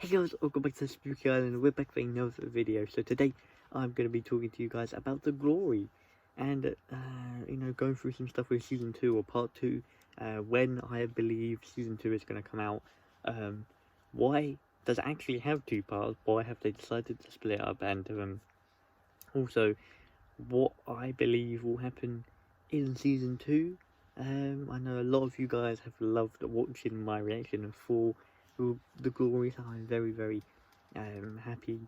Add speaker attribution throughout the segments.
Speaker 1: Hey guys, welcome back to Spooky Island. We're back for another video. So today I'm going to be talking to you guys about The Glory and going through some stuff with season 2 or part 2, when I believe season 2 is going to come out. Why does it actually have 2 parts? Why have they decided to split up? And also what I believe will happen in season 2. I know a lot of you guys have loved watching my reaction for The Glory, so I'm very happy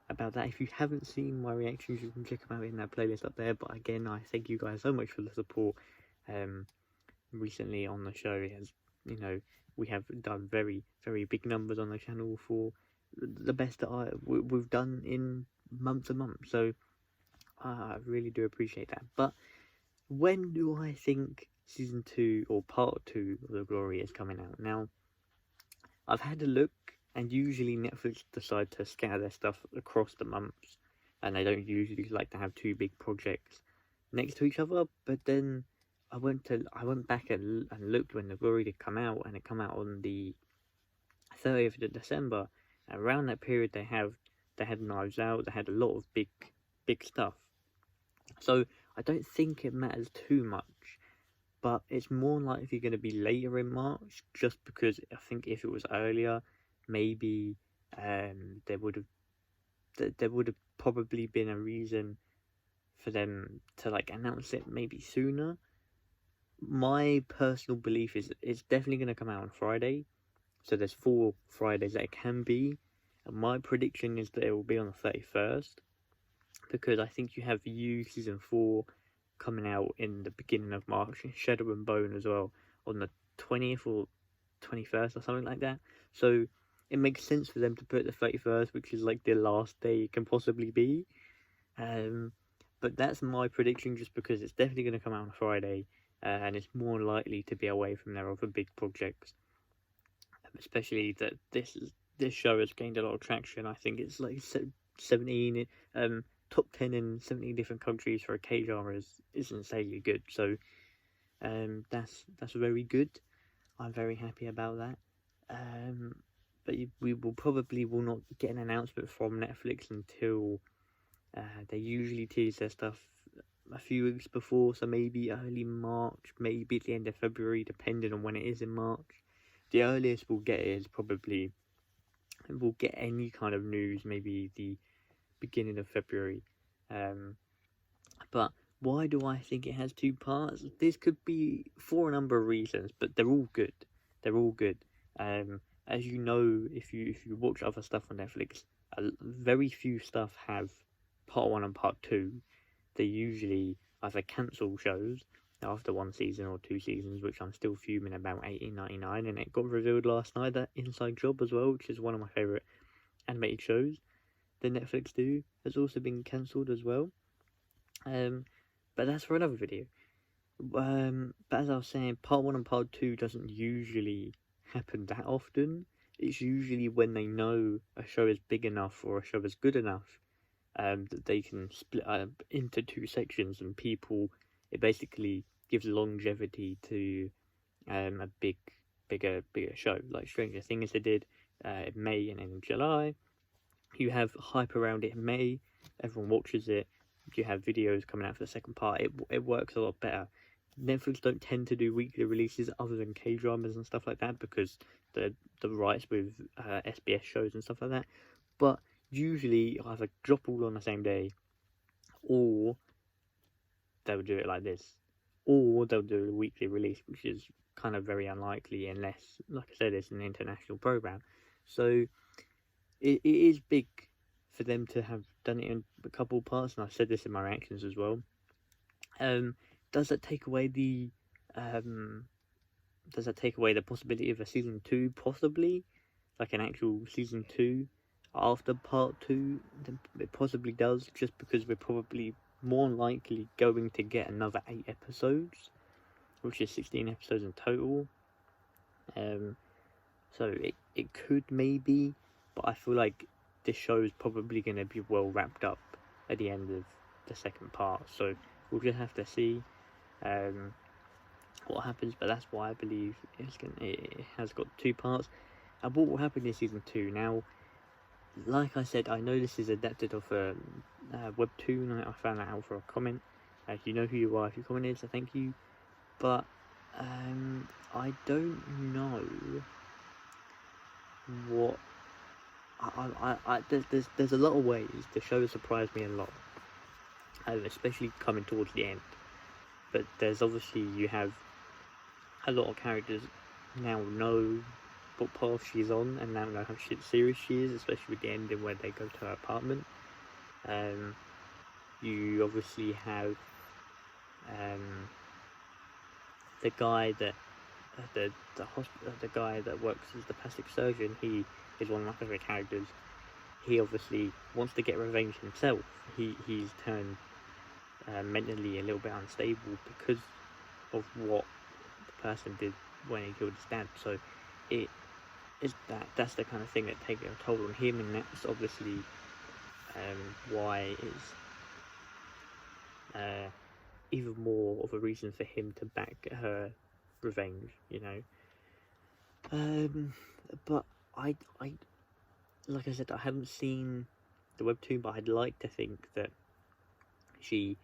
Speaker 1: about that. If you haven't seen my reactions, you can check them out in that playlist up there. But again, I thank you guys so much for the support recently on the show. It has, we have done very big numbers on the channel for the best that we've done in month to month. So I really do appreciate that. But when do I think season 2 or part 2 of The Glory is coming out? Now, I've had a look, and usually Netflix decide to scatter their stuff across the months, and they don't usually like to have 2 big projects next to each other. But then I went back and looked when The Glory did come out, and it come out on the 30th of December. Around that period, they had Knives Out, they had a lot of big stuff. So I don't think it matters too much, but it's more likely going to be later in March, just because I think if it was earlier, maybe there would have probably been a reason for them to announce it maybe sooner. My personal belief is it's definitely going to come out on Friday, so there's 4 Fridays that it can be, and my prediction is that it will be on the 31st, because I think you have season 4 coming out in the beginning of March, Shadow and Bone as well on the 20th or 21st or something like that. So it makes sense for them to put the 31st, which is like the last day it can possibly be. But that's my prediction, just because it's definitely going to come out on Friday, and it's more likely to be away from their other big projects. Especially that this show has gained a lot of traction. I think it's like 17 top 10 in 17 different countries for a K-drama is insanely good. So that's very good. I'm very happy about that. But we will not get an announcement from Netflix until they usually tease their stuff a few weeks before, so maybe early March, maybe at the end of February, depending on when it is in March. The earliest we'll get is probably, we'll get any kind of news maybe the beginning of February. But why do I think it has 2 parts? This could be for a number of reasons, but they're all good. As you know, if you watch other stuff on Netflix, very few stuff have part 1 and part 2. They usually either cancel shows after 1 season or 2 seasons, which I'm still fuming about 1899, and it got revealed last night that Inside Job as well, which is one of my favourite animated shows that Netflix do, has also been cancelled as well. But that's for another video. But as I was saying, part 1 and part 2 doesn't usually happen that often. It's usually when they know a show is big enough or a show is good enough that they can split up into 2 sections, and it basically gives longevity to a bigger show, like Stranger Things they did in May and in July. You have hype around it in May, everyone watches it, you have videos coming out for the second part. It works a lot better. Netflix don't tend to do weekly releases other than K-dramas and stuff like that, because the rights with SBS shows and stuff like that. But usually either drop all on the same day, or they'll do it like this, or they'll do a weekly release, which is kind of very unlikely unless, like I said, it's an international program. So it is big for them to have done it in a couple parts, and I've said this in my reactions as well. Does that take away the possibility of a season 2, possibly, like an actual season 2 after part 2? It possibly does, just because we're probably more likely going to get another 8 episodes, which is 16 episodes in total. So it could maybe, but I feel like this show is probably going to be well wrapped up at the end of the second part. So we'll just have to see what happens. But that's why I believe it has got 2 parts. And what will happen in season 2? Now, like I said, I know this is adapted off a webtoon. I found that out for a comment. You know who you are if you commented, so thank you. But I don't know what there's a lot of ways the show surprised me a lot, especially coming towards the end. But there's obviously, you have a lot of characters now know what path she's on, and now know how serious she is, especially with the ending where they go to her apartment. You obviously have the guy that the guy that works as the plastic surgeon. He is one of my favorite characters. He obviously wants to get revenge himself. He's turned mentally a little bit unstable because of what the person did when he killed his dad. So that's the kind of thing that takes a toll on him, and that's obviously why it's even more of a reason for him to back her revenge, you know. But I like I said, I haven't seen the webtoon, but I'd like to think that the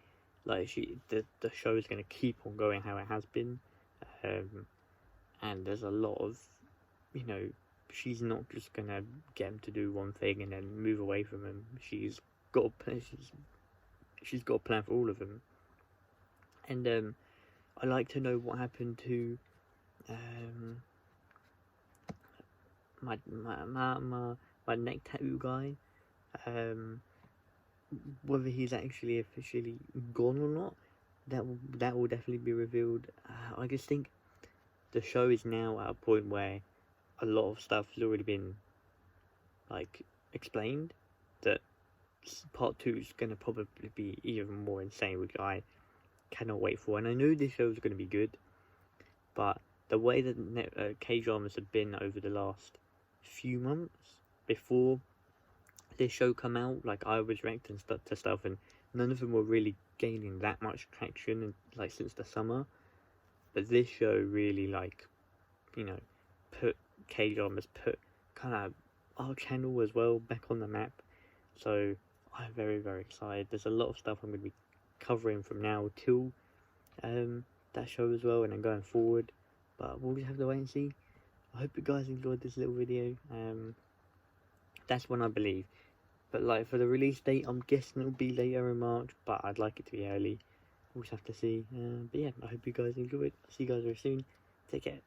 Speaker 1: show is going to keep on going how it has been, and there's a lot of, you know, she's not just going to get him to do one thing and then move away from him. She's got a plan for all of them. And I like to know what happened to my neck tattoo guy, whether he's actually officially gone or not. That will definitely be revealed. I just think the show is now at a point where a lot of stuff has already been like explained, that part 2 is going to probably be even more insane, which I cannot wait for. And I know this show is going to be good, but the way that K-dramas have been over the last few months before this show come out, like I was reacting to stuff, and none of them were really gaining that much traction, like since the summer. But this show really, like, you know, put K-dramas, put kind of our channel as well back on the map. So I'm very, very excited. There's a lot of stuff I'm going to be covering from now till that show as well, and then going forward. But we'll just have to wait and see. I hope you guys enjoyed this little video. That's when I believe. But like for the release date, I'm guessing it'll be later in March, but I'd like it to be early. We'll just have to see. But yeah, I hope you guys enjoyed. See you guys very soon. Take care.